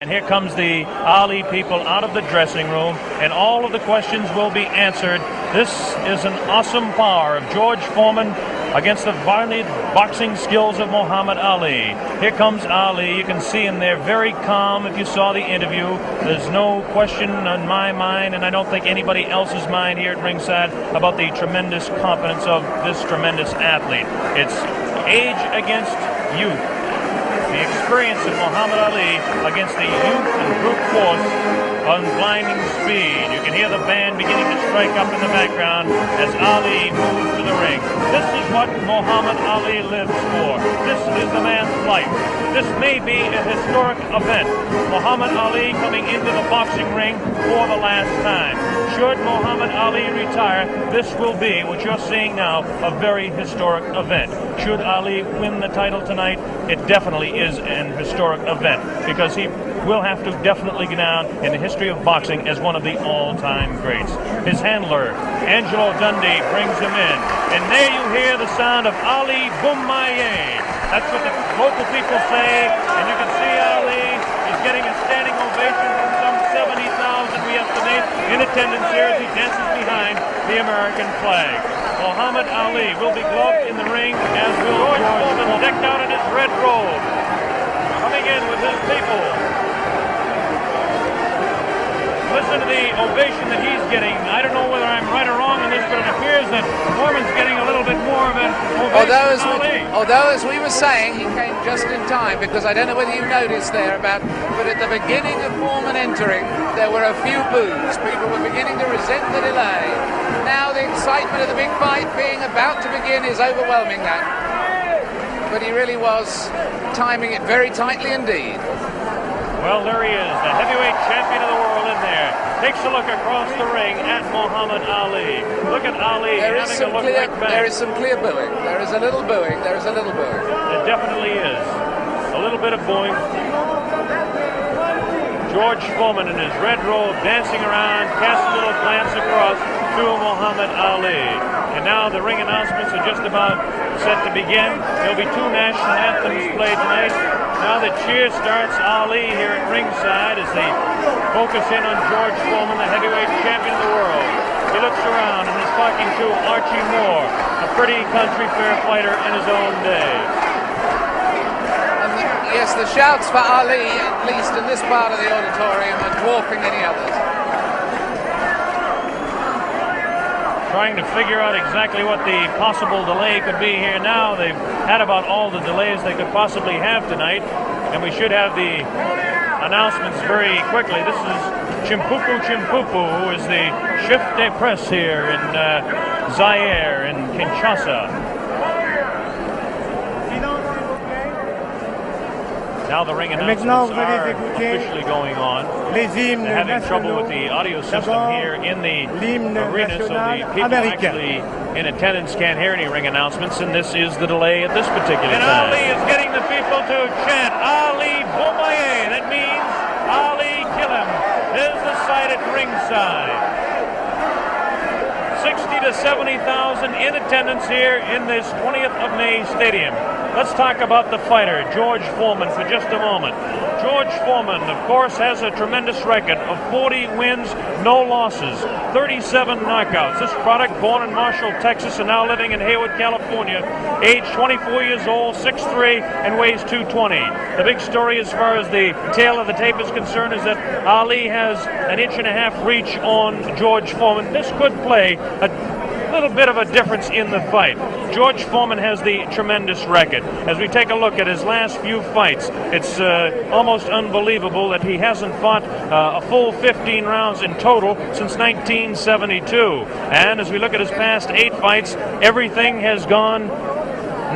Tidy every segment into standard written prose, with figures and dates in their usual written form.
And here comes the Ali people out of the dressing room, and all of the questions will be answered. This is an awesome power of George Foreman against the varied boxing skills of Muhammad Ali. Here comes Ali. You can see him there very calm if you saw the interview. There's no question on my mind, and I don't think anybody else's mind here at ringside, about the tremendous competence of this tremendous athlete. It's age against youth. The experience of Muhammad Ali against the youth and brute force on blinding speed. You can hear the band beginning to strike up in the background as Ali moves to the ring. This is what Muhammad Ali lives for. This is the man's life. This may be a historic event. Muhammad Ali coming into the boxing ring for the last time. Should Muhammad Ali retire, this will be, what you're seeing now, a very historic event. Should Ali win the title tonight, it definitely is an historic event, because he will have to definitely go down in the history of boxing as one of the all-time greats. His handler, Angelo Dundee, brings him in. And there you hear the sound of Ali Boumaier. That's what the local people say, and you can see Ali is getting a standing ovation from some 70,000, we estimate, in attendance here as he dances behind the American flag. Muhammad Ali will be gloved in the ring, as will George Foreman, decked out in his red robe, coming in with his people. Listen to the ovation that he's getting. I don't know whether I'm right or wrong on this, but it appears that Foreman's getting a little bit more of an ovation. Although, as we were saying, he came just in time, because I don't know whether you noticed there, but at the beginning of Foreman entering, there were a few boos. People were beginning to resent the delay. Now the excitement of the big fight being about to begin is overwhelming that. But he really was timing it very tightly indeed. Well, there he is, the heavyweight champion of the world in there. Takes a look across the ring at Muhammad Ali. Look at Ali having a look right back. There is some clear booing. There is a little booing. There is a little booing. It definitely is. A little bit of booing. George Foreman in his red robe dancing around, casts a little glance across to Muhammad Ali. And now the ring announcements are just about set to begin. There'll be two national anthems played tonight. Now the cheer starts. Ali here at ringside as they focus in on George Foreman, the heavyweight champion of the world. He looks around and is talking to Archie Moore, a pretty country fair fighter in his own day. Yes, the shouts for Ali, at least in this part of the auditorium, are dwarfing any others. Trying to figure out exactly what the possible delay could be here now. They've had about all the delays they could possibly have tonight, and we should have the announcements very quickly. This is Chimpupu, who is the chef de presse here in Zaire, in Kinshasa. Now the ring announcements are officially going on. They're having trouble with the audio system here in the arena, so the people actually in attendance can't hear any ring announcements, and this is the delay at this particular time. And Ali is getting the people to chant, Ali Boumaier. That means Ali kill him. There's the sight at ringside. 60 to 70,000 in attendance here in this 20th of May stadium. Let's talk about the fighter, George Foreman, for just a moment. George Foreman, of course, has a tremendous record of 40 wins, no losses, 37 knockouts. This product, born in Marshall, Texas, and now living in Hayward, California, age 24 years old, 6'3", and weighs 220. The big story as far as the tail of the tape is concerned is that Ali has an inch-and-a-half reach on George Foreman. This could play a little bit of a difference in the fight. George Foreman has the tremendous record. As we take a look at his last few fights, it's almost unbelievable that he hasn't fought a full 15 rounds in total since 1972. And as we look at his past 8 fights, everything has gone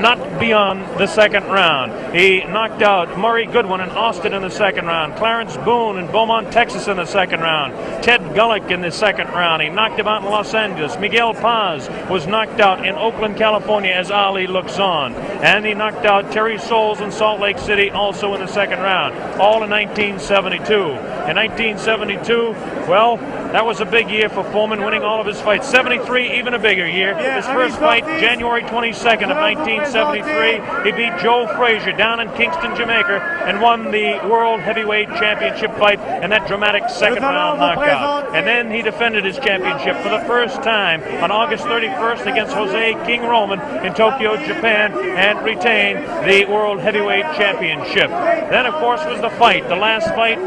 not beyond the second round. He knocked out Murray Goodwin in Austin in the second round, Clarence Boone in Beaumont, Texas in the second round, Ted Gullick in the second round. He knocked him out in Los Angeles. Miguel Paz was knocked out in Oakland, California as Ali looks on. And he knocked out Terry Souls in Salt Lake City also in the second round, all in 1972. In 1972, well, That was a big year for Foreman, winning all of his fights. 73, even a bigger year. His first fight, January 22nd of 1973, he beat Joe Frazier down in Kingston, Jamaica, and won the World Heavyweight Championship fight in that dramatic second-round knockout. And then he defended his championship for the first time on August 31st against Jose King Roman in Tokyo, Japan, and retained the World Heavyweight Championship. Then, of course, was the fight, the last fight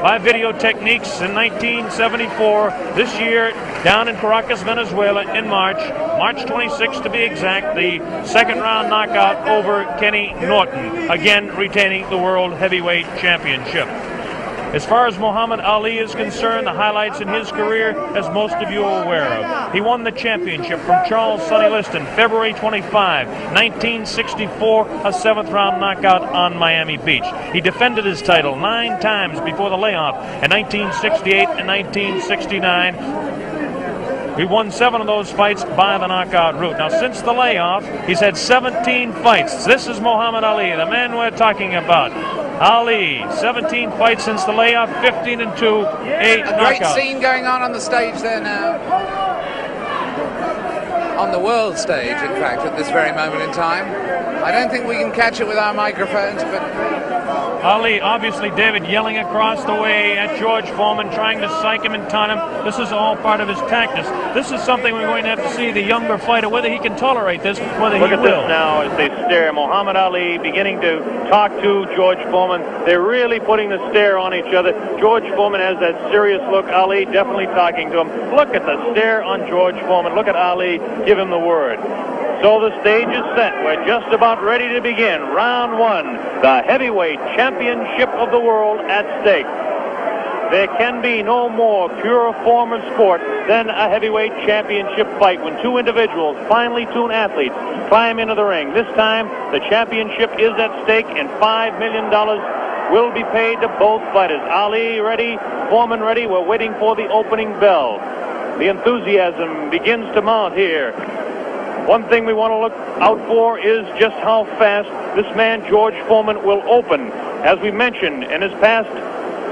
by video techniques in 1974. This year, down in Caracas, Venezuela, in March 26th to be exact, the second-round knockout over Kenny Norton, again retaining the World Heavyweight Championship. As far as Muhammad Ali is concerned, the highlights in his career, as most of you are aware of. He won the championship from Charles Sonny Liston, February 25, 1964, a seventh-round knockout on Miami Beach. He defended his title 9 times before the layoff in 1968 and 1969. He won 7 of those fights by the knockout route. Now, since the layoff, he's had 17 fights. This is Muhammad Ali, the man we're talking about. Ali, 17 fights since the layoff, 15-2, 8 knockouts. A great scene going on the stage there now. On the world stage, in fact, at this very moment in time. I don't think we can catch it with our microphones, but Ali, obviously, David, yelling across the way at George Foreman, trying to psych him and taunt him. This is all part of his tactics. This is something we're going to have to see the younger fighter, whether he can tolerate this, whether Look he at will. this now as they stare. Muhammad Ali beginning to talk to George Foreman. They're really putting the stare on each other. George Foreman has that serious look. Ali definitely talking to him. Look at the stare on George Foreman. Look at Ali give him the word. So the stage is set. We're just about ready to begin. Round 1, the heavyweight championship of the world at stake. There can be no more pure form of sport than a heavyweight championship fight when 2 individuals, finely tuned athletes, climb into the ring. This time, the championship is at stake, and $5 million will be paid to both fighters. Ali ready, Foreman ready. We're waiting for the opening bell. The enthusiasm begins to mount here. One thing we want to look out for is just how fast this man, George Foreman, will open. As we mentioned, in his past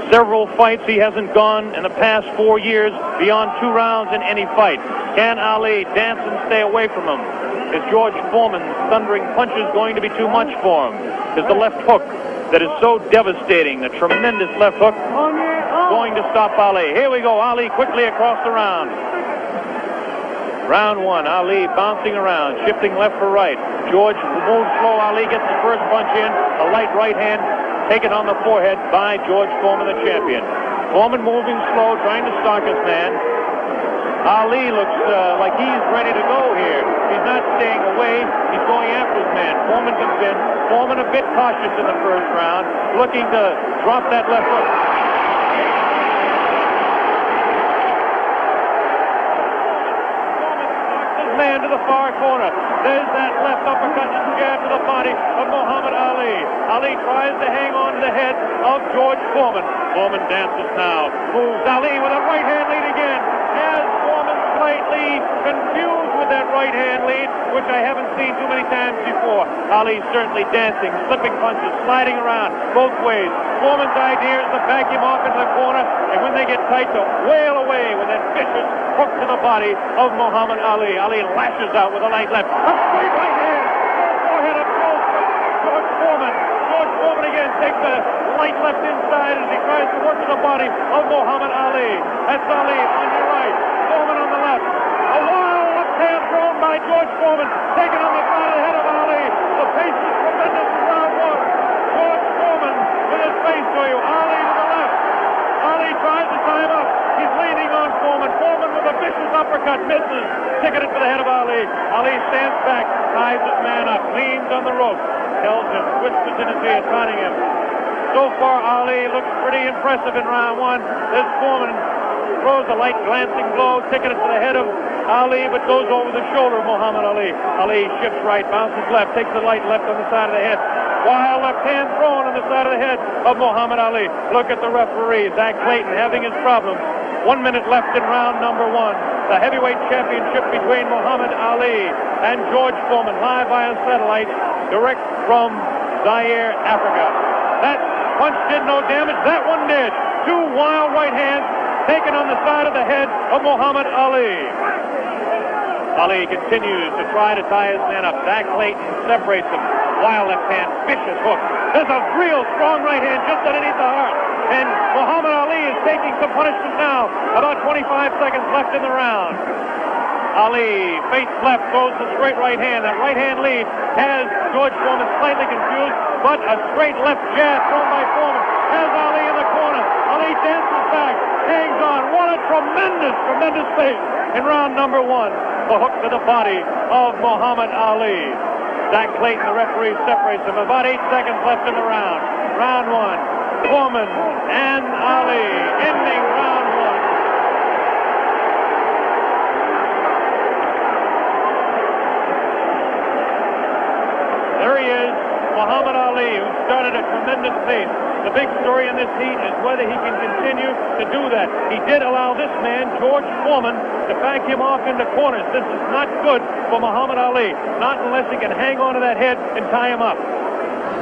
several fights, he hasn't gone in the past 4 years beyond 2 rounds in any fight. Can Ali dance and stay away from him? Is George Foreman's thundering punches going to be too much for him? Is the left hook that is so devastating, the tremendous left hook, going to stop Ali? Here we go, Ali quickly across the round. Round 1, Ali bouncing around, shifting left for right. George moves slow. Ali gets the first punch in. A light right hand taken on the forehead by George Foreman, the champion. Foreman moving slow, trying to stalk his man. Ali looks like he's ready to go here. He's not staying away. He's going after his man. Foreman comes in. Foreman a bit cautious in the first round, looking to drop that left hook. Man to the far corner. There's that left uppercut and jab to the body of Muhammad Ali. Ali tries to hang on to the head of George Foreman. Foreman dances now. Moves Ali with a right hand lead again. Has Foreman slightly confused with that right hand lead, which I haven't seen too many times before. Ali certainly dancing, slipping punches, sliding around both ways. Foreman's idea is to back him off into the corner, and when they get tight, to wail away with that vicious hook to the body of Muhammad Ali. Ali lashes out with a light left. A straight right hand. Forehead of George Foreman. George Foreman again takes a light left inside as he tries to work to the body of Muhammad Ali. That's Ali on your right. Foreman on the left. A wild left hand thrown by George Foreman. Taken on the side of the head of Ali. The pace is tremendous in round 1. George Foreman with his face to you. Ali to the left. Ali tries to tie him up. He's leaning on Foreman. Foreman with a vicious uppercut misses. Ticketed to the head of Ali. Ali stands back, ties his man up, leans on the rope, tells him, whispers in his ear, taunting him. So far, Ali looks pretty impressive in round 1. This Foreman throws a light glancing blow, ticketed to the head of Ali, but goes over the shoulder of Muhammad Ali. Ali shifts right, bounces left, takes the light left on the side of the head. Wild left hand thrown on the side of the head of Muhammad Ali. Look at the referee, Zach Clayton, having his problems. 1 minute left in round number 1. The heavyweight championship between Muhammad Ali and George Foreman, live via satellite, direct from Zaire, Africa. That punch did no damage. That one did. 2 wild right hands. taken on the side of the head of Muhammad Ali. Ali continues to try to tie his man up. Zach Clayton separates him. Wild left hand, vicious hook. There's a real strong right hand just underneath the heart. And Muhammad Ali is taking some punishment now. About 25 seconds left in the round. Ali feints left, throws the straight right hand. That right hand lead has George Foreman slightly confused, but a straight left jab thrown by Foreman has Ali in the corner. Ali dances back, hangs on. What a tremendous pace in round number one. The hook to the body of Muhammad Ali. Zach Clayton, the referee, separates them. About 8 seconds left in the round. Round one. Foreman and Ali ending round one. There he is, Muhammad Ali, who started a tremendous pace. The big story in this heat is whether he can continue to do that. He did allow this man, George Foreman, to back him off into corners. This is not good for Muhammad Ali, not unless he can hang on to that head and tie him up.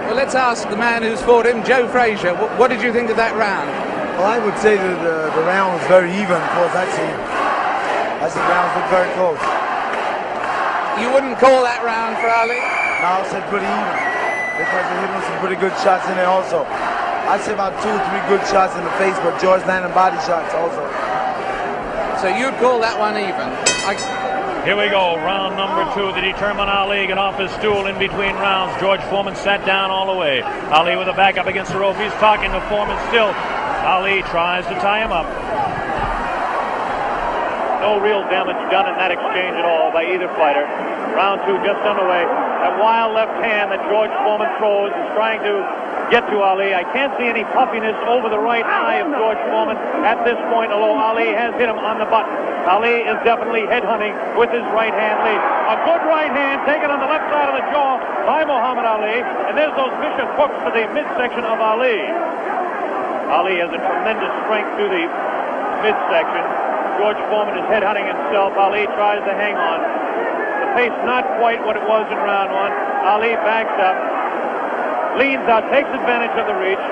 Well, let's ask the man who's fought him, Joe Frazier. What did you think of that round? Well, I would say that the round was very even. Of course, actually, the rounds looked very close. You wouldn't call that round for Ali? No, I said pretty even. Because he hit some pretty good shots in there also. I'd say about 2 or 3 good shots in the face, but George landed body shots also. So you'd call that one even? Here we go, round number two. The determined Ali get off his stool in between rounds. George Foreman sat down all the way. Ali with a back up against the rope. He's talking to Foreman still. Ali tries to tie him up. No real damage done in that exchange at all by either fighter. Round two just underway. That wild left hand that George Foreman throws is trying to get to Ali. I can't see any puffiness over the right eye of George Foreman at this point, although Ali has hit him on the button. Ali is definitely headhunting with his right hand lead. A good right hand taken on the left side of the jaw by Muhammad Ali, and there's those vicious hooks to the midsection of Ali. Ali has a tremendous strength through the midsection. George Foreman is headhunting himself. Ali tries to hang on. The pace not quite what it was in round one. Ali backs up, leans out, takes advantage of the reach.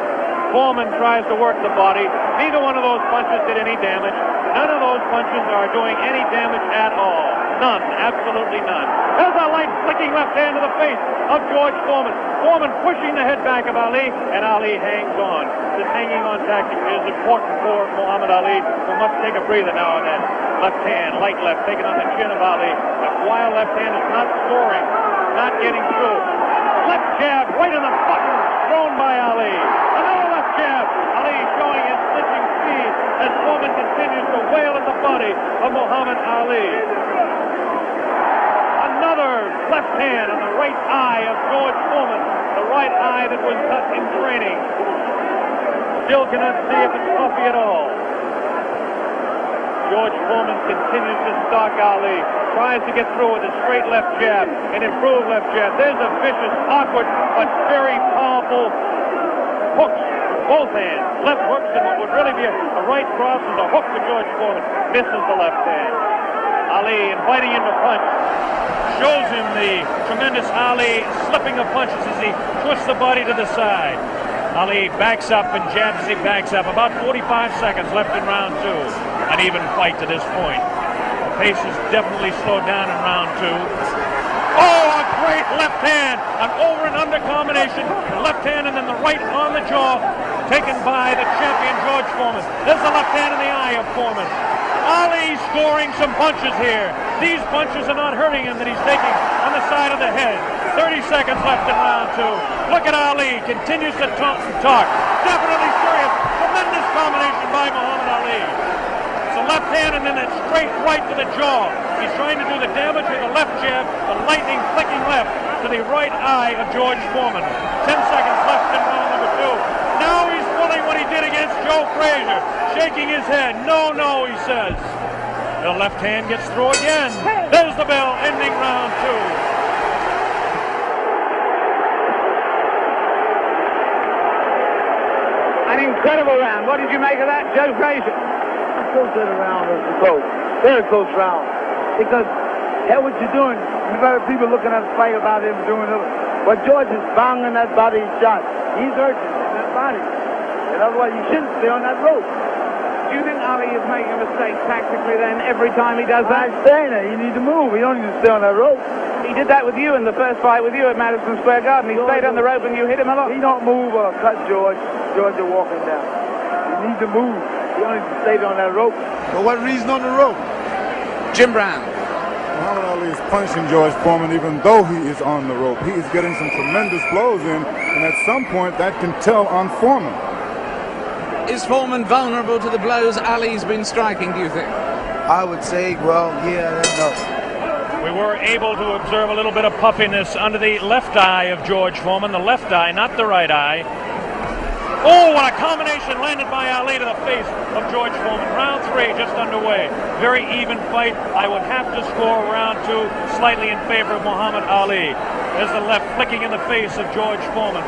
Foreman tries to work the body. Neither one of those punches did any damage. None of those punches are doing any damage at all. None, absolutely none. There's a light flicking left hand to the face of George Foreman. Foreman pushing the head back of Ali, and Ali hangs on. This hanging on tactic is important for Muhammad Ali, who must take a breather now and then. Left hand, light left, taken on the chin of Ali. That wild left hand is not soaring, not getting through. Left jab right in the button, thrown by Ali. Another left jab. Ali showing his slipping speed as Foreman continues to wail at the body of Muhammad Ali. Another left hand on the right eye of George Foreman, the right eye that was cut in training. Still cannot see if it's puffy at all. George Foreman continues to stalk Ali, tries to get through with a straight left jab, an improved left jab. There's a vicious, awkward, but very powerful hooks with both hands. Left hooks, and what would really be a right cross is a hook to George Foreman. Misses the left hand. Ali inviting him to punch. Shows him the tremendous Ali slipping of punches as he twists the body to the side. Ali backs up and jabs as he backs up. About 45 seconds left in round two. An even fight to this point. The pace is definitely slowed down in round two. Oh, a great left hand. An over and under combination. The left hand and then the right on the jaw. Taken by the champion George Foreman. There's the left hand in the eye of Foreman. Ali scoring some punches here. These punches are not hurting him that he's taking on the side of the head. 30 seconds left in round two. Look at Ali. Continues to talk and talk. Definitely serious. Tremendous combination by Muhammad Ali. It's a left hand and then a straight right to the jaw. He's trying to do the damage with the left jab, the lightning flicking left to the right eye of George Foreman. 10 seconds left in round number two. Now he's pulling what he did against Joe Frazier. Shaking his head. No, no, he says. The left hand gets through again. There's the bell, ending round two. An incredible round. What did you make of that, Joe Frazier? I still said the round was close. Very close round. Because, hell, what you're doing, you've got people looking at the fight about him doing it. But George is banging that body shot. He's hurting in that body. And otherwise, you shouldn't stay on that rope. Do you think Ali is making a mistake tactically then every time he does that? I'm saying that. You need to move. You don't need to stay on that rope. He did that with you in the first fight with you at Madison Square Garden. He stayed on the rope and you hit him a lot. He don't move or cut George. George will walk him down. You need to move. You don't need to stay on that rope. For what reason on the rope? Jim Brown. Muhammad Ali is punishing George Foreman even though he is on the rope. He is getting some tremendous blows in, and at some point that can tell on Foreman. Is Foreman vulnerable to the blows Ali's been striking, do you think? I would say, well, yeah, no. We were able to observe a little bit of puffiness under the left eye of George Foreman, the left eye, not the right eye. Oh, what a combination landed by Ali to the face of George Foreman. Round 3 just underway. Very even fight. I would have to score round 2 slightly in favor of Muhammad Ali. There's the left flicking in the face of George Foreman.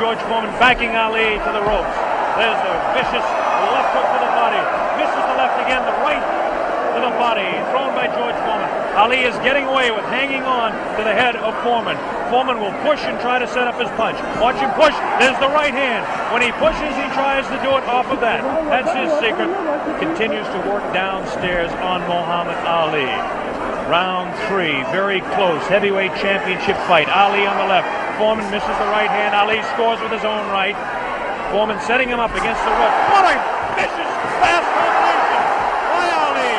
George Foreman backing Ali to the ropes. There's the vicious left hook to the body. Misses the left again, the right to the body. Thrown by George Foreman. Ali is getting away with hanging on to the head of Foreman. Foreman will push and try to set up his punch. Watch him push. There's the right hand. When he pushes, he tries to do it off of that. That's his secret. Continues to work downstairs on Muhammad Ali. Round 3, very close. Heavyweight championship fight. Ali on the left. Foreman misses the right hand. Ali scores with his own right. Foreman setting him up against the rope. What a vicious, fast combination by Ali.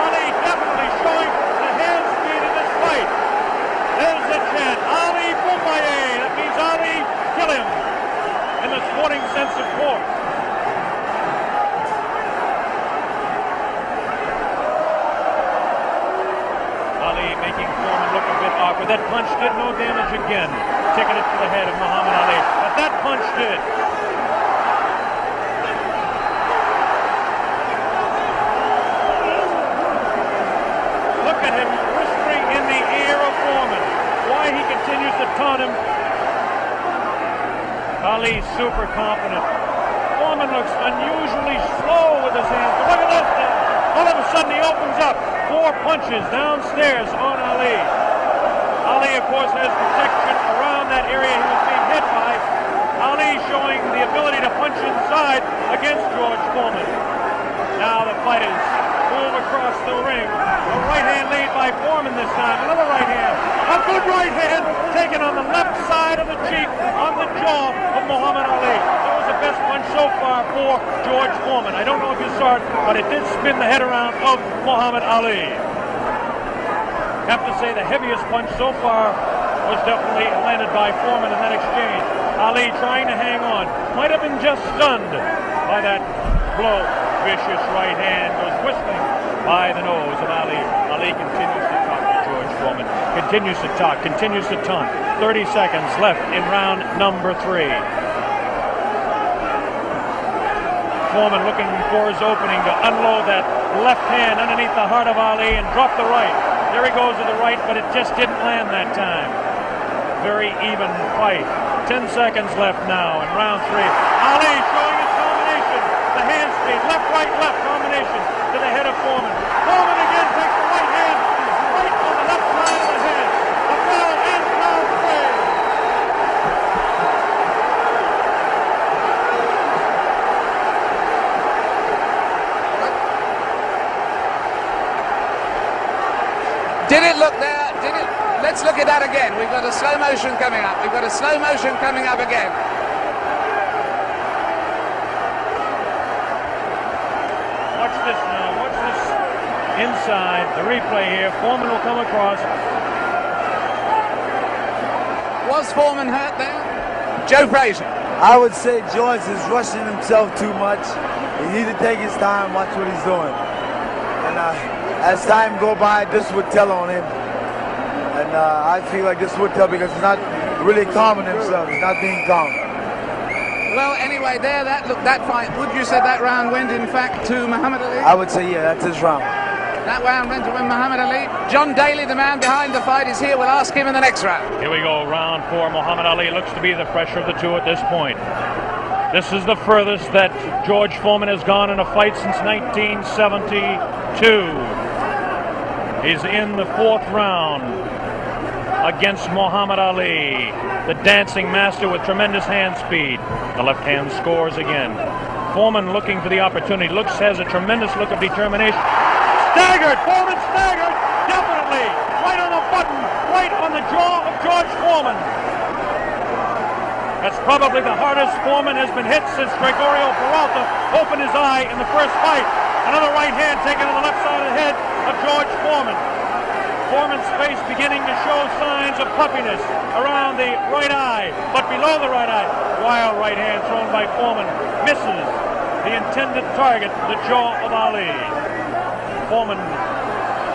Ali definitely showing the hand speed in this fight. There's the chant. Ali Boumbaye. That means Ali, kill him. In the sporting sense, of course. Ali making Foreman look a bit awkward. That punch did no damage again. Taking it to the head of Muhammad Ali. But that punch did. Look at him whispering in the ear of Foreman. Why he continues to taunt him. Ali super confident. Foreman looks unusually slow with his hands. But look at this now. All of a sudden he opens up. 4 punches downstairs on Ali. Ali, of course, has protection around that area he was being hit by. Ali showing the ability to punch inside against George Foreman. Now the fighters move across the ring. A right hand lead by Foreman this time. Another right hand. A good right hand taken on the left side of the cheek, on the jaw of Muhammad Ali. That was the best punch so far for George Foreman. I don't know if you saw it, but it did spin the head around of Muhammad Ali. Have to say the heaviest punch so far was definitely landed by Foreman in that exchange. Ali trying to hang on. Might have been just stunned by that blow. Vicious right hand goes whistling by the nose of Ali. Ali continues to talk to George Foreman. Continues to talk, continues to taunt. 30 seconds left in round number 3. Foreman looking for his opening to unload that left hand underneath the heart of Ali and drop the right. There he goes to the right, but it just didn't land that time. Very even fight. 10 seconds left now in round 3. Ali showing his combination. The hand speed, left combination to the head of Foreman. Foreman again takes the right hand, right on the left side of the head. A foul in round 3. Did it look there? Did it? Let's look at that again. We've got a slow motion coming up. We've got a slow motion coming up again. Watch this now. Watch this inside. The replay here. Foreman will come across. Was Foreman hurt there? Joe Frazier. I would say George is rushing himself too much. He needs to take his time, watch what he's doing. And as time go by, this would tell on him. And I feel like this would tell because he's not really calming himself. He's not being calm. Well, anyway, there, that fight, would you say that round went, in fact, to Muhammad Ali? I would say, yeah, that's his round. That round went to Muhammad Ali. John Daly, the man behind the fight, is here. We'll ask him in the next round. Here we go, round 4. Muhammad Ali looks to be the fresher of the two at this point. This is the furthest that George Foreman has gone in a fight since 1972. He's in the 4th round against Muhammad Ali, the dancing master with tremendous hand speed. The left hand scores again. Foreman looking for the opportunity. Has a tremendous look of determination. Staggered! Foreman staggered! Definitely! Right on the button! Right on the jaw of George Foreman! That's probably the hardest Foreman has been hit since Gregorio Peralta opened his eye in the first fight. Another right hand taken to the left side of the head of George Foreman. Foreman's face beginning to show signs of puffiness around the right eye, but below the right eye. Wild right hand thrown by Foreman. Misses the intended target, the jaw of Ali. Foreman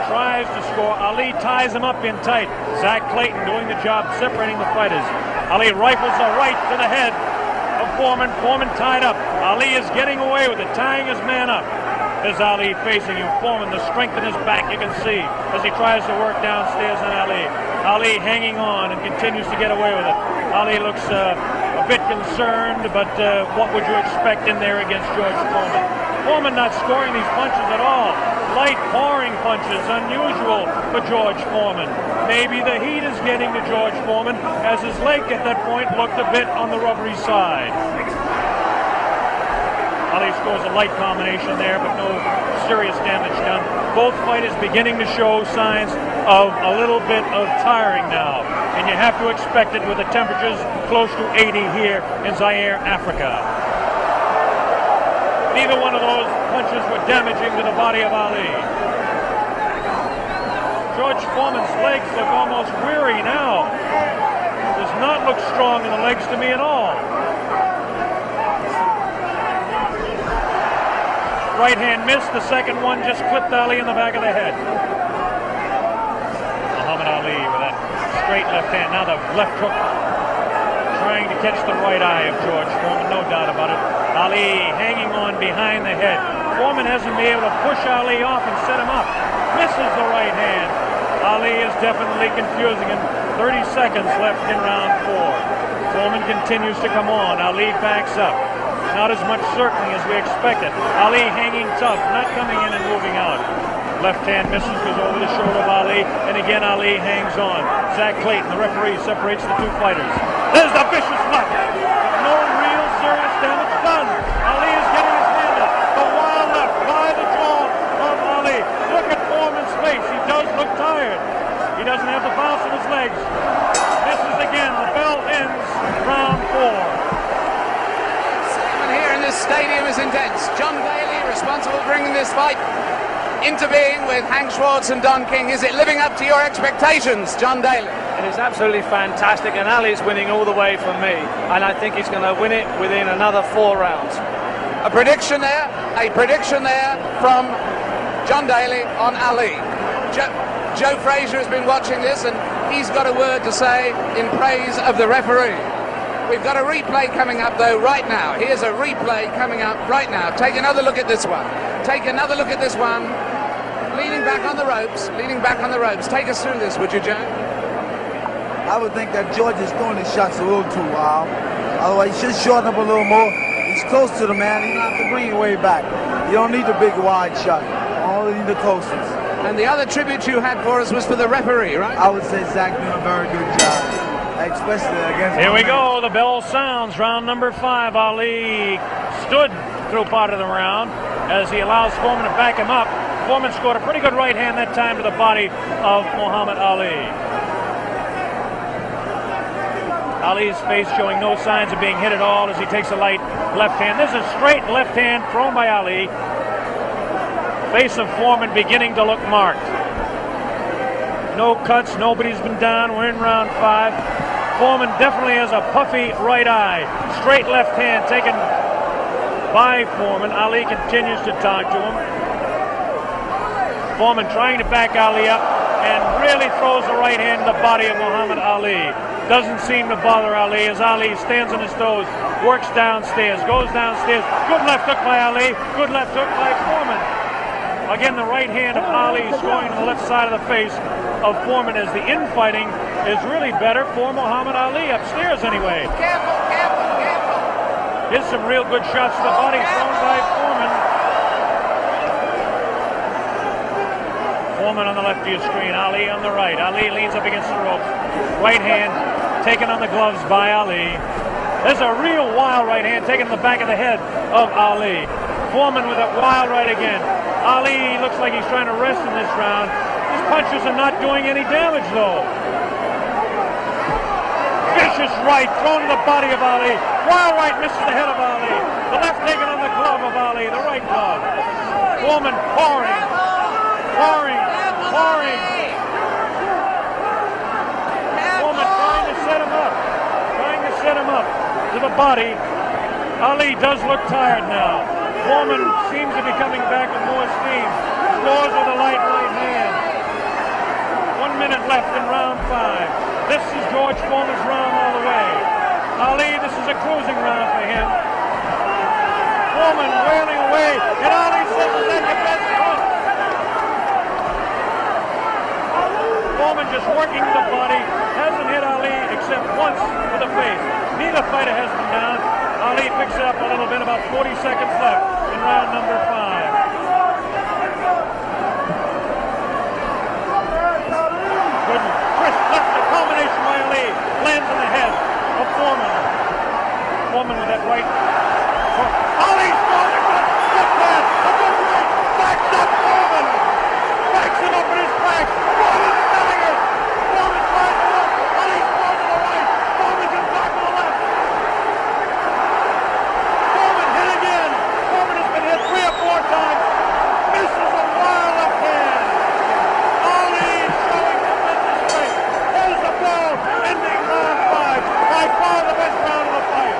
tries to score. Ali ties him up in tight. Zach Clayton doing the job separating the fighters. Ali rifles a right to the head of Foreman. Foreman tied up. Ali is getting away with it, tying his man up. There's Ali facing him. Foreman, the strength in his back you can see as he tries to work downstairs on Ali. Ali hanging on and continues to get away with it. Ali looks a bit concerned, but what would you expect in there against George Foreman? Foreman not scoring these punches at all. Light pouring punches, unusual for George Foreman. Maybe the heat is getting to George Foreman as his leg at that point looked a bit on the rubbery side. Ali scores a light combination there, but no serious damage done. Both fighters beginning to show signs of a little bit of tiring now, and you have to expect it with the temperatures close to 80 here in Zaire, Africa. Neither one of those punches were damaging to the body of Ali. George Foreman's legs look almost weary now. Does not look strong in the legs to me at all. Right hand missed. The second one just clipped Ali in the back of the head. Muhammad Ali with that straight left hand. Now the left hook trying to catch the right eye of George Foreman, no doubt about it. Ali hanging on behind the head. Foreman hasn't been able to push Ali off and set him up. Misses the right hand. Ali is definitely confusing him. 30 seconds left in round 4. Foreman continues to come on. Ali backs up. Not as much certainty as we expected. Ali hanging tough, not coming in and moving out. Left hand misses, goes over the shoulder of Ali, and again Ali hangs on. Zach Clayton, the referee, separates the two fighters. There's the vicious left. No real serious damage done. Ali is getting his hand up. The wild left by the jaw of Ali. Look at Foreman's face. He does look tired. He doesn't have the bounce of his legs. Misses again. The bell ends round 4. Here in this stadium is intense. John Daly, responsible for bringing this fight into being with Hank Schwartz and Don King. Is it living up to your expectations, John Daly? It is absolutely fantastic, and Ali's winning all the way from me, and I think he's going to win it within another 4 rounds. A prediction there from John Daly on Ali. Joe Frazier has been watching this, and he's got a word to say in praise of the referee. We've got a replay coming up, though, right now. Here's a replay coming up right now. Take another look at this one. Take another look at this one. Leaning back on the ropes. Leaning back on the ropes. Take us through this, would you, Joe? I would think that George is throwing his shots a little too wild. Otherwise, he should shorten up a little more. He's close to the man. He's not to bring it way back. You don't need the big wide shot. You only need the closest. And the other tribute you had for us was for the referee, right? I would say Zach doing a very good job. Especially against Here we go. The bell sounds. Round number 5. Ali stood through part of the round as he allows Foreman to back him up. Foreman scored a pretty good right hand that time to the body of Muhammad Ali. Ali's face showing no signs of being hit at all as he takes a light left hand. This is a straight left hand thrown by Ali. Face of Foreman beginning to look marked. No cuts. Nobody's been down. We're in round 5. Foreman definitely has a puffy right eye. Straight left hand taken by Foreman. Ali continues to talk to him. Foreman trying to back Ali up and really throws the right hand in the body of Muhammad Ali. Doesn't seem to bother Ali as Ali stands on his toes, works downstairs, goes downstairs. Good left hook by Ali. Good left hook by Foreman. Again, the right hand of Ali is going to the left side of the face of Foreman as the infighting is really better for Muhammad Ali, upstairs anyway. Careful, careful, careful. Here's some real good shots to the body thrown by Foreman. Foreman on the left of your screen, Ali on the right. Ali leans up against the ropes. Right hand taken on the gloves by Ali. There's a real wild right hand taken in the back of the head of Ali. Foreman with a wild right again. Ali looks like he's trying to rest in this round. His punches are not doing any damage, though. Vicious right thrown to the body of Ali. Wild right misses the head of Ali. The left taken on the glove of Ali, the right glove. Foreman pouring. Foreman trying to set him up to the body. Ali does look tired now. Foreman seems to be coming back with more steam. Scores with a light right hand. 1 minute left in round 5. This is George Foreman's round all the way. Ali, this is a cruising round for him. Foreman wailing away, and Ali says, "Is that your best punch?" Foreman just working the body, hasn't hit Ali except once to the face. Neither fighter has been down. Ali picks it up a little bit, about 40 seconds left in round number 5. Good crisp left, the combination by Ali lands in the head of Foreman. Foreman with that right. Ali's throwing a good pass, a good right, backs up Foreman. Backs him up in his back. Foreman selling it. Foreman tries to look. Ali's throwing to the right. Foreman's in back to the left. Foreman hit again. Foreman has been hit 3 or 4 times. Misses a wild left hand. Ali showing tremendous strength. Holds the ball, ending round 5. By far the best round of the fight.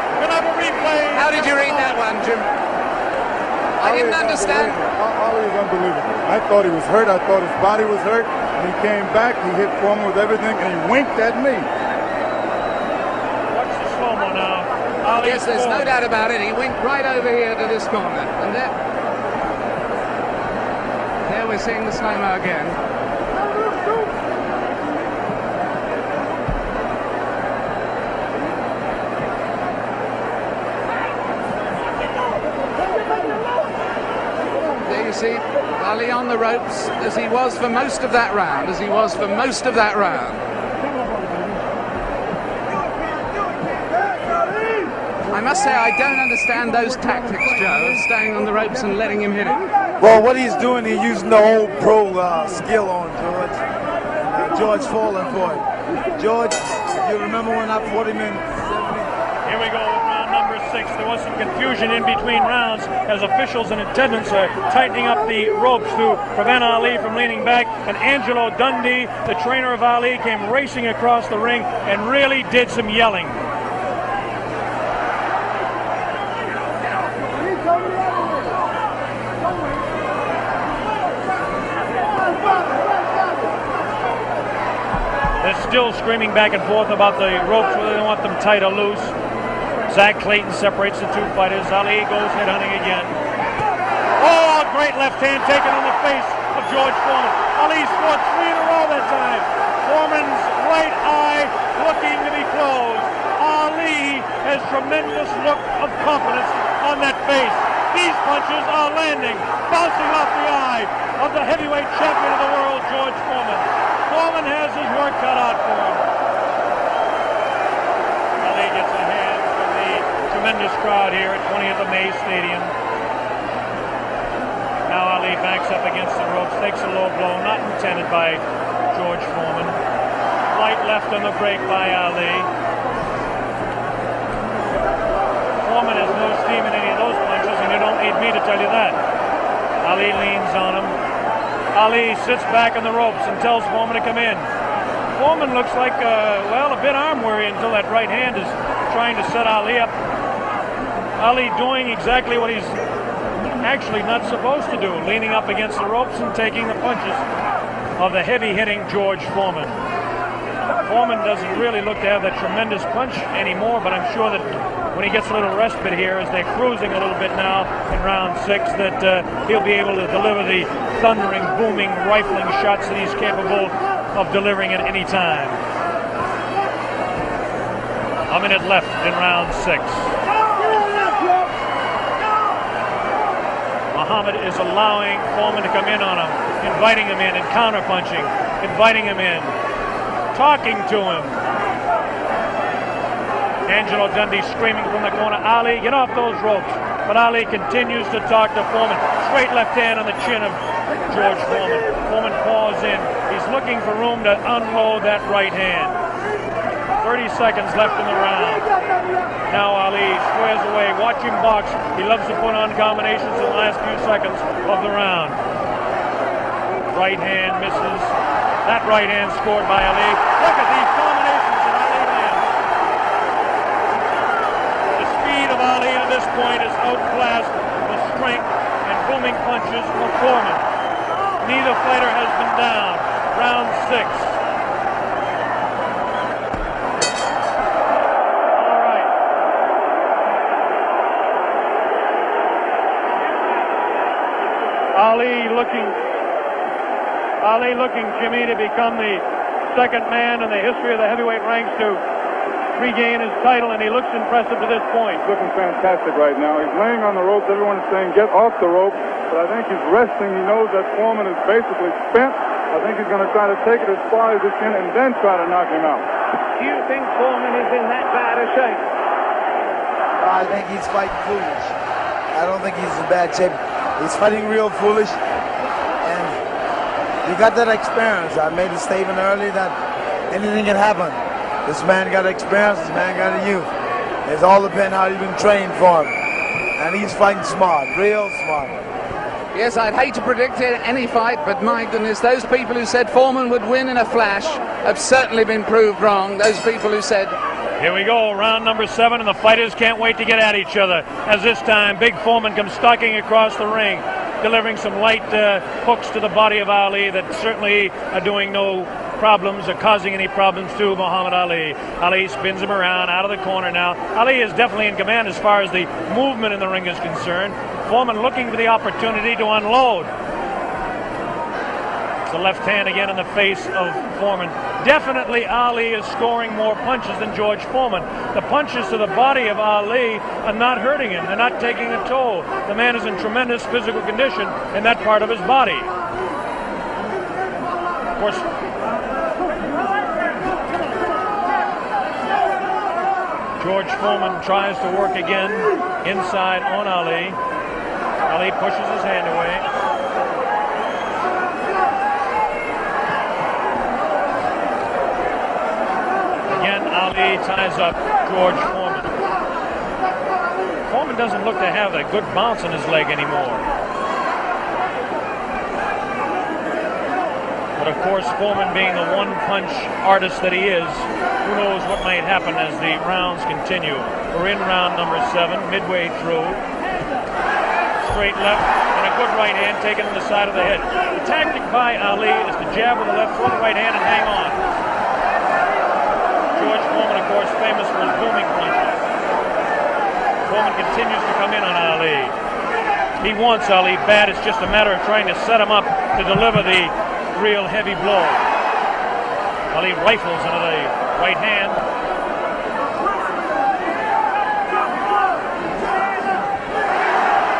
We're gonna have a replay. How did you read that one, Jim? I didn't understand. Ali is unbelievable. I thought he was hurt. I thought his body was hurt. And he came back. He hit Foreman with everything, and he winked at me. Watch the slow-mo now. Ali Yes, there's no doubt about it. He went right over here to this corner. And there we're seeing the slow-mo again. There you see Ali on the ropes as he was for most of that round, I must say I don't understand those tactics, Joe, of staying on the ropes and letting him hit it. Well, what he's doing, he's using the old pro skill on George. George falling for it. George, you remember when I fought him in 70? Here we go with round number 6. There was some confusion in between rounds as officials and attendants are tightening up the ropes to prevent Ali from leaning back. And Angelo Dundee, the trainer of Ali, came racing across the ring and really did some yelling. They're still screaming back and forth about the ropes, whether they want them tight or loose. Zach Clayton separates the 2 fighters. Ali goes headhunting again. Oh, a great left hand taken on the face of George Foreman. Ali scored 3 in a row that time. Foreman's right eye looking to be closed. Ali has tremendous look of confidence on that face. These punches are landing, bouncing off the eye of the heavyweight champion of the world, George Foreman. Foreman has his work cut out for him. Ali gets a hand from the tremendous crowd here at 20th of May Stadium. Now Ali backs up against the ropes, takes a low blow, not intended by George Foreman. Right left on the break by Ali. Foreman has no steam in any of those punches, and you don't need me to tell you that. Ali leans on him. Ali sits back on the ropes and tells Foreman to come in. Foreman looks like, a bit arm weary until that right hand is trying to set Ali up. Ali doing exactly what he's actually not supposed to do, leaning up against the ropes and taking the punches of the heavy-hitting George Foreman. Foreman doesn't really look to have that tremendous punch anymore, but I'm sure that when he gets a little respite here, as they're cruising a little bit now in round 6, that he'll be able to deliver the thundering, booming, rifling shots that he's capable of delivering at any time. A minute left in round 6. Muhammad is allowing Foreman to come in on him, inviting him in and counter-punching, inviting him in, talking to him. Angelo Dundee screaming from the corner, Ali, get off those ropes. But Ali continues to talk to Foreman. Straight left hand on the chin of George Foreman. Foreman falls in. He's looking for room to unload that right hand. 30 seconds left in the round. Now Ali squares away. Watch him box. He loves to put on combinations in the last few seconds of the round. Right hand misses. That right hand scored by Ali. Look at these combinations that Ali lands. The speed of Ali at this point is outclassed the strength and booming punches of Foreman. Neither fighter has been down. Round 6. Ali looking, Jimmy, to become the second man in the history of the heavyweight ranks to regain his title, and he looks impressive to this point. Looking fantastic right now. He's laying on the ropes. Everyone's saying, get off the rope. But I think he's resting. He knows that Foreman is basically spent. I think he's going to try to take it as far as he can and then try to knock him out. Do you think Foreman is in that bad a shape? I think he's fighting foolish. I don't think he's in bad shape. He's fighting real foolish. And he got that experience. I made a statement earlier that anything can happen. This man got experience. This man got a youth. It's all depends how you've been trained for him. And he's fighting smart, real smart. Yes, I'd hate to predict any fight, but my goodness, those people who said Foreman would win in a flash have certainly been proved wrong. Those people who said... Here we go, round number 7, and the fighters can't wait to get at each other. As this time, Big Foreman comes stalking across the ring, delivering some light hooks to the body of Ali that certainly are doing no problems or causing any problems to Muhammad Ali. Ali spins him around out of the corner now. Ali is definitely in command as far as the movement in the ring is concerned. Foreman looking for the opportunity to unload. It's the left hand again in the face of Foreman. Definitely Ali is scoring more punches than George Foreman. The punches to the body of Ali are not hurting him. They're not taking a toll. The man is in tremendous physical condition in that part of his body. Of course, George Foreman tries to work again inside on Ali. Ali pushes his hand away. Again, Ali ties up George Foreman. Foreman doesn't look to have a good bounce in his leg anymore. But of course, Foreman being the one-punch artist that he is, who knows what might happen as the rounds continue. We're in round number 7, midway through. Straight left and a good right hand taken on the side of the head. The tactic by Ali is to jab with the left, throw the right hand, and hang on. George Foreman, of course, famous for his booming punches. Foreman continues to come in on Ali. He wants Ali bad. It's just a matter of trying to set him up to deliver the real heavy blow. Ali rifles into the right hand.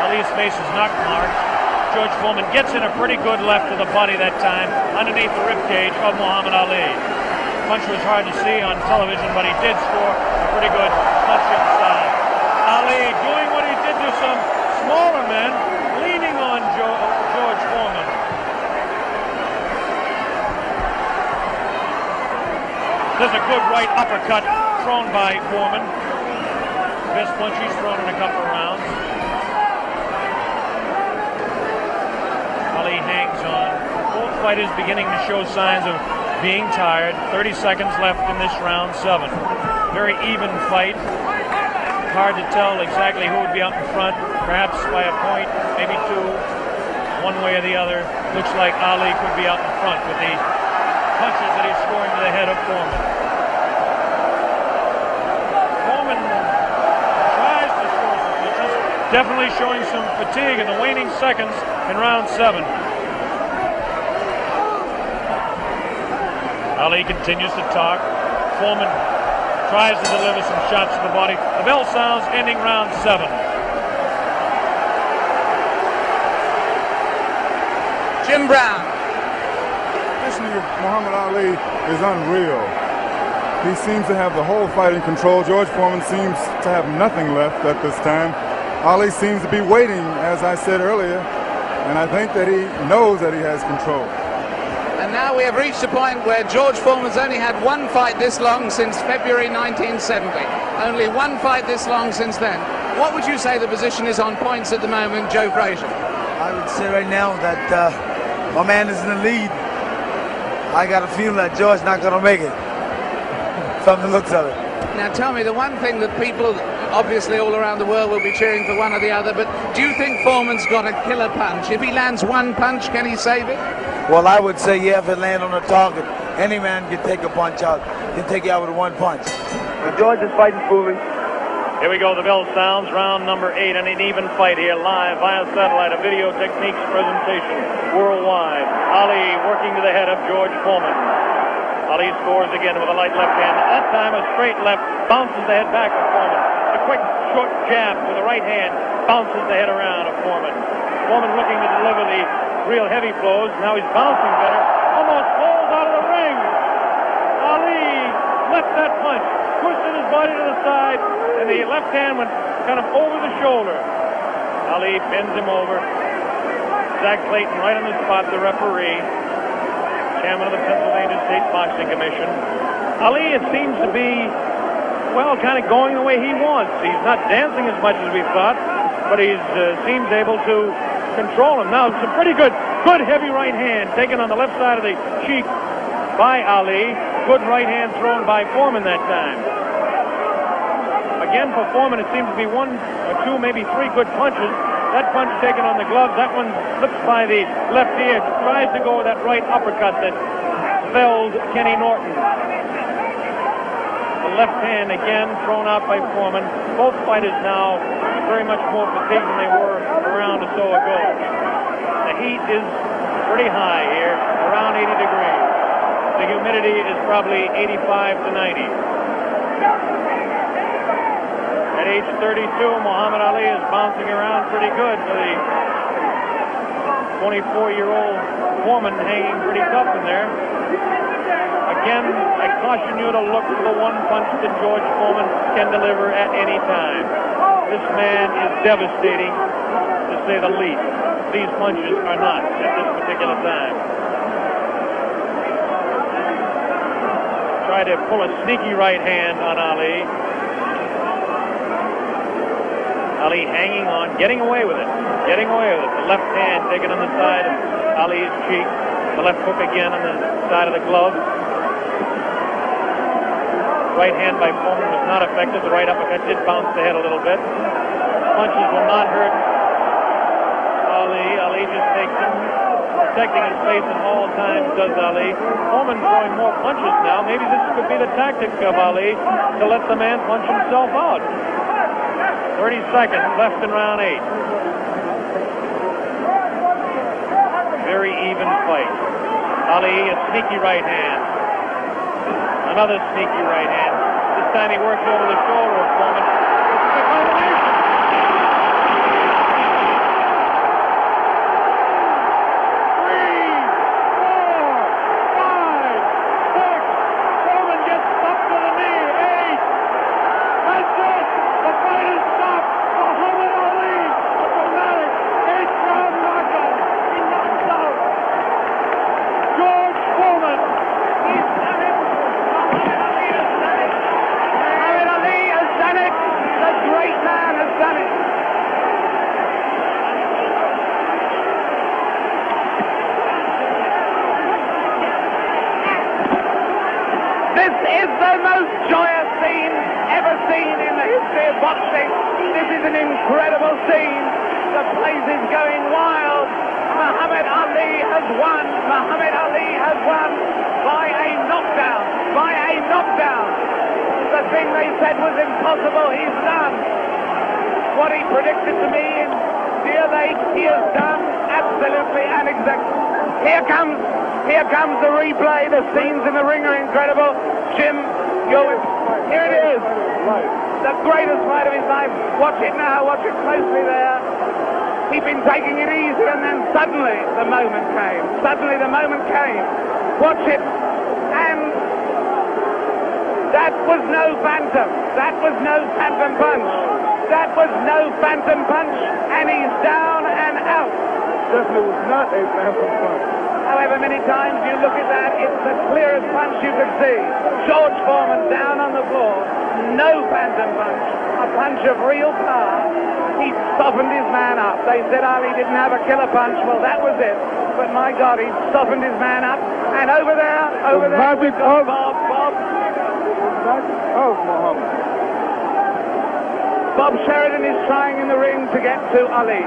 Ali's face is not marked. George Foreman gets in a pretty good left to the body that time, underneath the ribcage of Muhammad Ali. The punch was hard to see on television, but he did score a pretty good punch inside. Ali doing what he did to some smaller men, leaning on George Foreman. There's a good right uppercut thrown by Foreman. Best punch he's thrown in a couple of rounds. Ali hangs on. Both fighters beginning to show signs of being tired. 30 seconds left in this round 7. Very even fight. Hard to tell exactly who would be out in front. Perhaps by a point, maybe 2. One way or the other. Looks like Ali could be out in front with the punches that he's scoring to the head of Foreman. Foreman tries to score some punches, definitely showing some fatigue in the waning seconds in round 7. Ali continues to talk. Foreman tries to deliver some shots to the body. The bell sounds, ending round 7. Jim Brown. Muhammad Ali is unreal. He seems to have the whole fight in control. George Foreman seems to have nothing left at this time. Ali seems to be waiting, as I said earlier, and I think that he knows that he has control. And now we have reached a point where George Foreman's only had one fight this long since February 1970. Only one fight this long since then. What would you say the position is on points at the moment, Joe Frazier? I would say right now that my man is in the lead. I got a feeling that George's not going to make it, from the looks of it. Now tell me, the one thing that people obviously all around the world will be cheering for one or the other, but do you think Foreman's got a killer punch? If he lands one punch, can he save it? Well, I would say, yeah, if it lands on the target, any man can take a punch out, can take you out with one punch. But George is fighting fully. Here we go, the bell sounds, round number 8, and an even fight here, live via satellite, a video techniques presentation worldwide. Ali working to the head of George Foreman. Ali scores again with a light left hand. That time a straight left bounces the head back of Foreman. A quick short jab with the right hand bounces the head around of Foreman. Foreman looking to deliver the real heavy blows. Now he's bouncing better. Almost falls out of the ring. Ali left that punch, twisted his body to the side, and the left hand went kind of over the shoulder. Ali pins him over. Zach Clayton right on the spot, the referee, chairman of the Pennsylvania State Boxing Commission. Ali, it seems to be, well, kind of going the way he wants. He's not dancing as much as we thought, but he seems able to control him. Now, it's a pretty good heavy right hand taken on the left side of the cheek by Ali. Good right hand thrown by Foreman that time. Again, for Foreman, it seems to be one or two, maybe three good punches. That punch taken on the glove, that one slips by the left ear, tries to go with that right uppercut that felled Kenny Norton. The left hand again thrown out by Foreman. Both fighters now very much more fatigued than they were a round or so ago. The heat is pretty high here, around 80 degrees. The humidity is probably 85 to 90. At age 32, Muhammad Ali is bouncing around pretty good for the 24-year-old Foreman, hanging pretty tough in there. Again, I caution you to look for the one punch that George Foreman can deliver at any time. This man is devastating, to say the least. These punches are not at this particular time. Try to pull a sneaky right hand on Ali. Ali hanging on, getting away with it. The left hand taken on the side of Ali's cheek. The left hook again on the side of the glove. Right hand by Foreman was not effective. The right uppercut did bounce the head a little bit. Punches will not hurt Ali. Ali just takes him, protecting his face at all times, does Ali. Foreman throwing more punches now. Maybe this could be the tactic of Ali to let the man punch himself out. 30 seconds left in round 8. Very even fight. Ali, a sneaky right hand. Another sneaky right hand. This time he works over the shoulder of Foreman. It's a combination. 3, 4, 5, 6. Foreman gets up to the knee. 8. That's it. The fight is stopped. Muhammad Ali, a dramatic 8th-round knockout. He knocks out George Foreman. He's done it. Muhammad Ali has done it. The great man has done it. This is the most joyous scene ever seen in the history of boxing. This is an incredible scene. The place is going wild. Muhammad Ali has won. Muhammad Ali has won by a knockdown. By a knockdown. The thing they said was impossible, he's done. What he predicted to me in Deer Lake, he has done absolutely and exactly. Here comes the replay. The scenes in the ring are incredible. Jim, here it is. The greatest fight of his life. Watch it now. Watch it closely there. He'd been taking it easy, and then suddenly the moment came. Watch it. And That was no phantom. That was no phantom punch. That was no phantom punch, and he's down and out. Definitely was not a phantom punch. However many times you look at that, it's the clearest punch you could see. George Foreman down on the floor. No phantom punch. A punch of real power. He softened his man up. They said Ali didn't have a killer punch. Well, that was it. But my God, he softened his man up. And over there, magic we've got of Bob. Muhammad. Bob Sheridan is trying in the ring to get to Ali.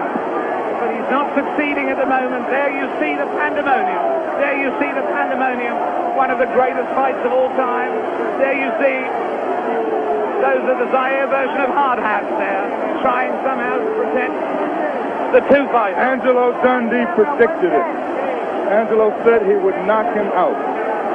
But he's not succeeding at the moment. There you see the pandemonium. There you see the pandemonium. One of the greatest fights of all time. There you see those are the Zaire version of hard hats there, trying somehow to protect the two fighters. Angelo Dundee predicted it. Angelo said he would knock him out.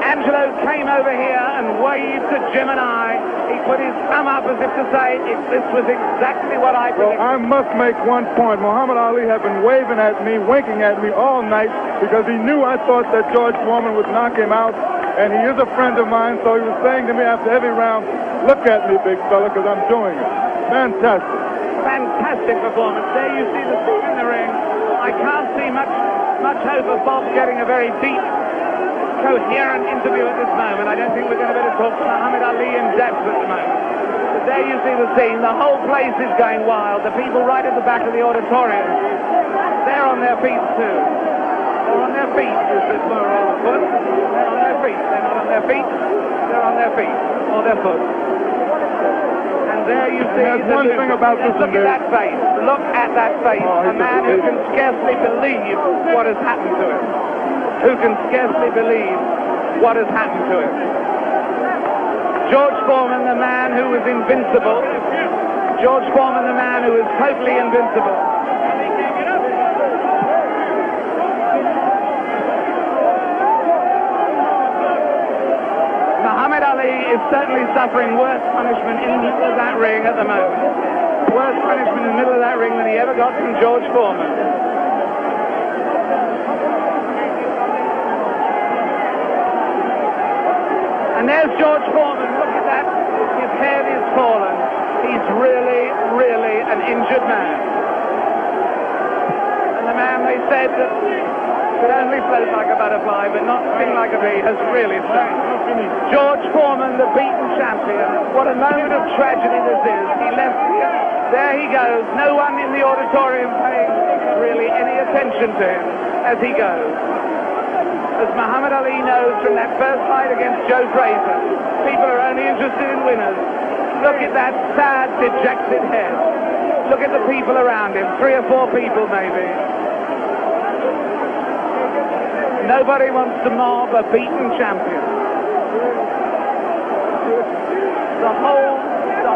Angelo came over here and waved to Jim and I. He put his thumb up as if to say, this was exactly what I predicted. Well, I must make one point. Muhammad Ali had been waving at me, winking at me all night because he knew I thought that George Foreman would knock him out. And he is a friend of mine, so he was saying to me after every round, look at me, big fella, because I'm doing it. Fantastic. Fantastic performance. There you see the scene in the ring. I can't see much hope of Bob getting a very deep, coherent interview at this moment. I don't think we're going to be able to talk to Muhammad Ali in depth at the moment. But there you see the scene. The whole place is going wild. The people right at the back of the auditorium, they're on their feet too. They're on their feet, is the plural of foot. They're on their feet. They're not on their feet. They're on their feet or their foot. And there you see There's one thing about this. Look at that face. Look at that face. A man who can scarcely believe what has happened to him. Who can scarcely believe what has happened to him. George Foreman, the man who was invincible. George Foreman, the man who is totally invincible. Muhammad Ali is certainly suffering worse punishment in the middle of that ring at the moment. Worse punishment in the middle of that ring than he ever got from George Foreman. And there's George Foreman. Look at that. His head is fallen. He's really, really an injured man. And the man they said that could only float like a butterfly but not sting like a bee has really stung. George Foreman, the beaten champion. What a moment of tragedy this is. He left here. There he goes. No one in the auditorium paying really any attention to him as he goes. As Muhammad Ali knows from that first fight against Joe Frazier, people are only interested in winners. Look at that sad, dejected head. Look at the people around him. 3 or 4 people maybe. Nobody wants to mob a beaten champion. The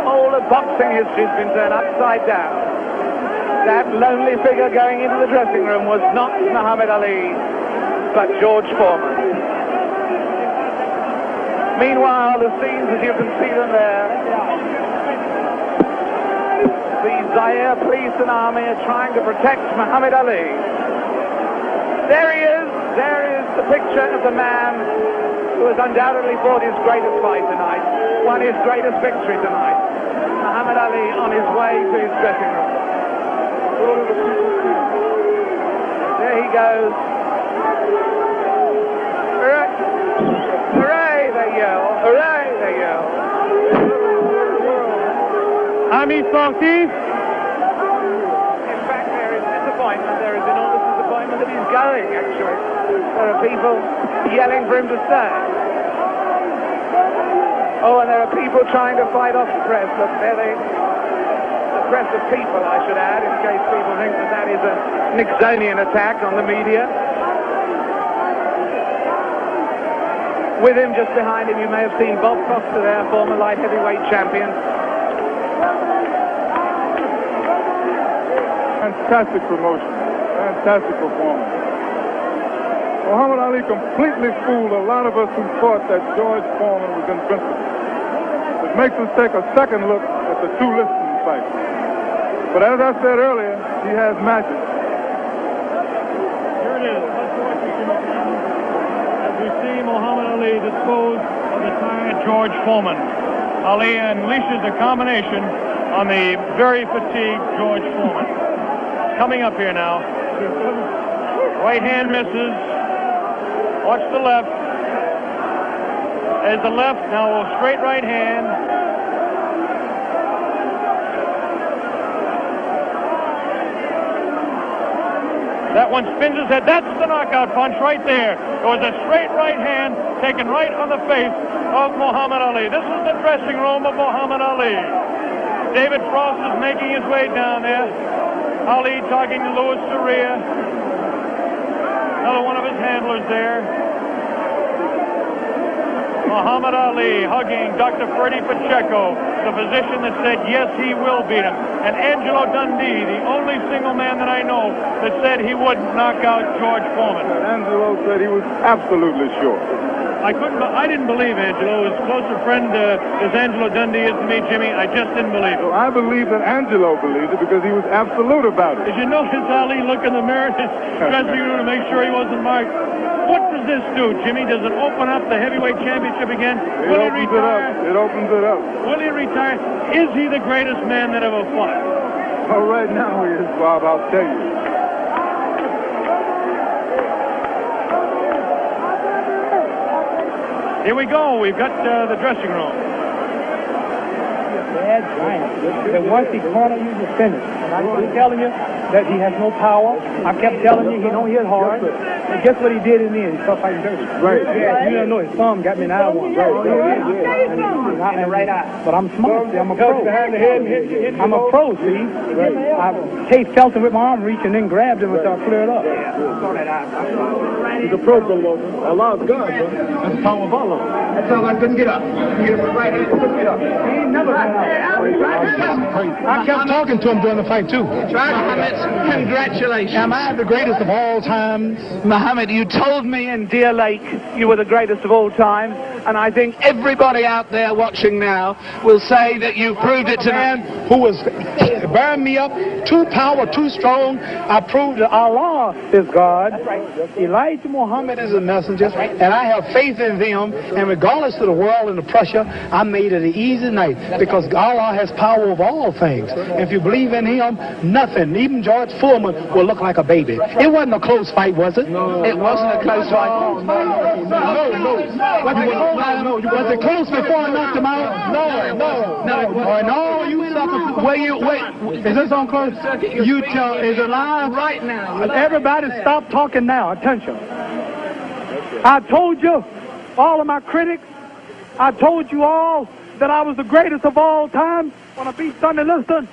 whole of boxing history has been turned upside down. That lonely figure going into the dressing room was not Muhammad Ali, but George Foreman. Meanwhile, the scenes, as you can see them there, the Zaire police and army are trying to protect Muhammad Ali. There he is. There is the picture of the man who has undoubtedly fought his greatest fight tonight, won his greatest victory tonight. Muhammad Ali on his way to his dressing room. There he goes. Hooray, they yell. Hooray, they yell. Ami sportif. In fact, there is disappointment. There is enormous disappointment that he's going, actually. There are people yelling for him to stay. Oh, and there are people trying to fight off the press. Look, there the press of people, I should add, in case people think that that is a Nixonian attack on the media. With him, just behind him, you may have seen Bob Foster there, former light heavyweight champion. Fantastic promotion. Fantastic performance. Muhammad Ali completely fooled a lot of us who thought that George Foreman was invincible. It makes us take a second look at the 2 Liston fights. But as I said earlier, he has magic. Here it is. As we see Muhammad Ali dispose of the time at George Foreman. Ali unleashes a combination on the very fatigued George Foreman. Coming up here now. Right hand misses. Watch the left. There's the left. Now a straight right hand. That one spins his head. That's the knockout punch right there. It was a straight right hand taken right on the face of Muhammad Ali. This is the dressing room of Muhammad Ali. David Frost is making his way down there. Ali talking to Louis Soria. Another one of his handlers there. Muhammad Ali hugging Dr. Freddie Pacheco, the physician that said, yes, he will beat him. And Angelo Dundee, the only single man that I know that said he wouldn't knock out George Foreman. Angelo said he was absolutely sure. I didn't believe Angelo. As close a friend as Angelo Dundee is to me, Jimmy, I just didn't believe it. So I believe that Angelo believed it because he was absolute about it. Did you notice Ali look in the mirror in his dressing room to make sure he wasn't marked? What does this do, Jimmy? Does it open up the heavyweight championship again? Will he retire? It opens it up. Will he retire? Is he the greatest man that ever fought? Well, right now he is, Bob, I'll tell you. Here we go. We've got the dressing room. Bad giant. And once he cornered you, you finished. And I keep telling you that he has no power. I kept telling you he don't hit hard. And guess what he did in the end? He started fighting dirty. Right. Yeah, you don't know his thumb got me in eye one. Right. In the right eye. But I'm smart. See, I'm a pro. I'm a pro, see. I chased Felton with my arm reach and then grabbed him until I cleared up. He's a pro, Allah's God, bro. That's the power of Allah. That's how I couldn't get up. He hit him right hand, couldn't get up. He ain't never got up. I kept talking to him during the fight, too. Congratulations. Am I the greatest of all times? Muhammad, you told me in Deer Lake you were the greatest of all time, and I think everybody out there watching now will say that you proved it tonight. Who was bearing me up, too powerful, too strong. I proved that Allah is God. Elijah Muhammad is a messenger, and I have faith in them. And regardless of the world and the pressure, I made it an easy night because Allah has power over all things. If you believe in Him, nothing, even George Foreman, will look like a baby. It wasn't a close fight, was it? No. It wasn't a close fight. No. Was it close before I knocked him out? No. You suckers. Wait. Is this on close? You tell. Is it live? Right now. Everybody stop talking now. Attention. I told you, all of my critics, I told you all that I was the greatest of all time when I beat Sonny Liston.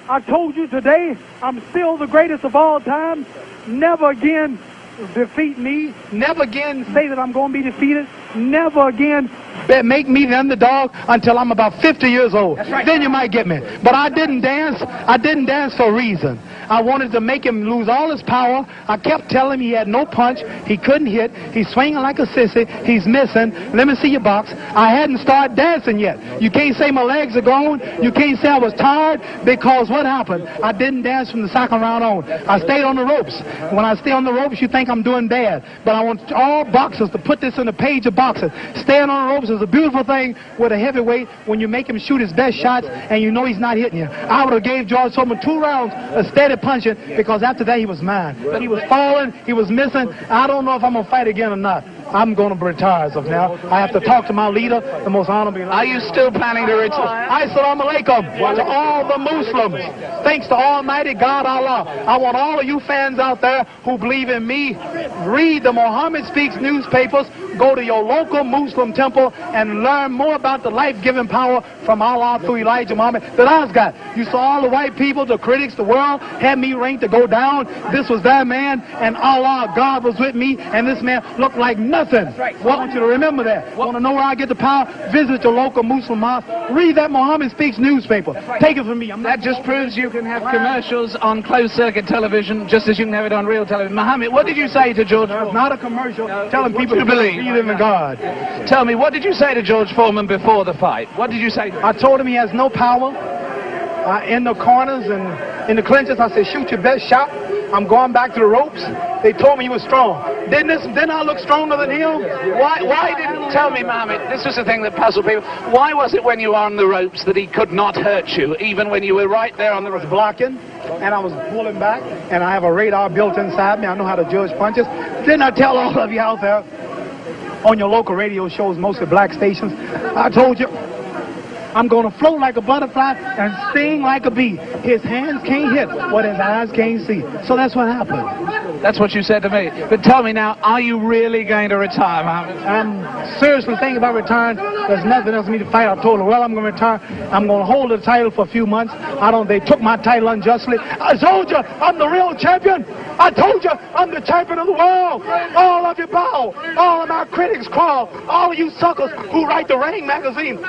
I told you today I'm still the greatest of all time. Never again defeat me. Never again say that I'm going to be defeated. Never again make me the underdog until I'm about 50 years old. Right. Then you might get me. But I didn't dance. I didn't dance for a reason. I wanted to make him lose all his power. I kept telling him he had no punch. He couldn't hit. He's swinging like a sissy. He's missing. Let me see your box. I hadn't started dancing yet. You can't say my legs are gone. You can't say I was tired because what happened? I didn't dance from the second round on. I stayed on the ropes. When I stay on the ropes, you think I'm doing bad. But I want all boxers to put this in a page of boxing. Staying on the ropes is a beautiful thing with a heavyweight when you make him shoot his best shots and you know he's not hitting you. I would have gave George Foreman 2 rounds of steady punching because after that he was mine. But he was falling, he was missing. I don't know if I'm going to fight again or not. I'm going to retire as of now. I have to talk to my leader, the most honorable. Are you still planning to retire? Assalamu alaikum to all the Muslims. Thanks to Almighty God Allah. I want all of you fans out there who believe in me, read the Muhammad Speaks newspapers, go to your local Muslim temple and learn more about the life-giving power from Allah through Elijah Muhammad that I've got. You saw all the white people, the critics, the world had me ranked to go down. This was that man, and Allah, God was with me, and this man looked like nothing. Right. I want you to remember that. Want to know where I get the power? Visit your local Muslim mosque. Read that Muhammad Speaks newspaper. Right. Take it from me. That just proves you can have commercials on closed-circuit television just as you can have it on real television. Muhammad, what did you say to George Foreman? It's not a commercial telling people to believe in God. Tell me, what did you say to George Foreman before the fight? What did you say to him? I told him he has no power in the corners and in the clinches. I said, shoot your best shot. I'm going back to the ropes. They told me he was strong. Didn't I look stronger than him? Why didn't, tell me, Muhammad, this was the thing that puzzled people. Why was it when you were on the ropes that he could not hurt you, even when you were right there on the ropes? Blocking, and I was pulling back, and I have a radar built inside me. I know how to judge punches. Didn't I tell all of you out there on your local radio shows, mostly black stations, I told you, I'm going to float like a butterfly and sting like a bee. His hands can't hit what his eyes can't see. So that's what happened. That's what you said to me. But tell me now, are you really going to retire, Muhammad? I'm seriously thinking about retiring. There's nothing else for me to fight. I told her, well, I'm going to retire. I'm going to hold the title for a few months. They took my title unjustly. I told you, I'm the real champion. I told you, I'm the champion of the world. All of you bow. All of my critics crawl. All of you suckers who write the Ring magazine,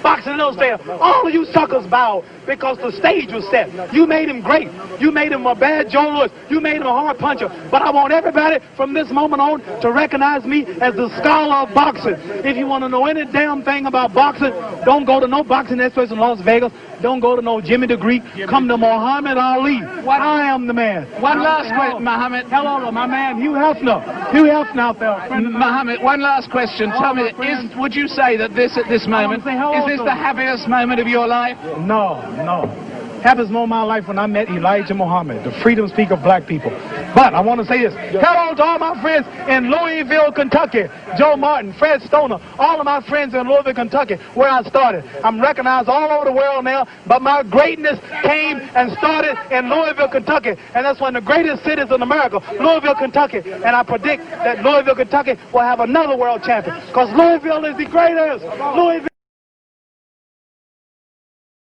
Boxing Illustrated, all of you suckers bow because the stage was set. You made him great. You made him a bad Joe Louis. You made him a hard puncher. But I want everybody from this moment on to recognize me as the scholar of boxing. If you want to know any damn thing about boxing, don't go to no boxing experts in Las Vegas. Don't go to no Jimmy the Greek. Come to Muhammad Ali. I am the man. One last question, Muhammad. Hello, my man, Hugh Hefner. Hugh Hefner out there. Muhammad, one last question. Tell me, would you say that this, at this moment, is this the happiest moment of your life? No. Happiest moment of my life when I met Elijah Muhammad, the freedom speaker of black people. But I want to say this. Hello to all my friends in Louisville, Kentucky. Joe Martin, Fred Stoner, all of my friends in Louisville, Kentucky, where I started. I'm recognized all over the world now, but my greatness came and started in Louisville, Kentucky. And that's one of the greatest cities in America, Louisville, Kentucky. And I predict that Louisville, Kentucky will have another world champion, because Louisville is the greatest. Louisville.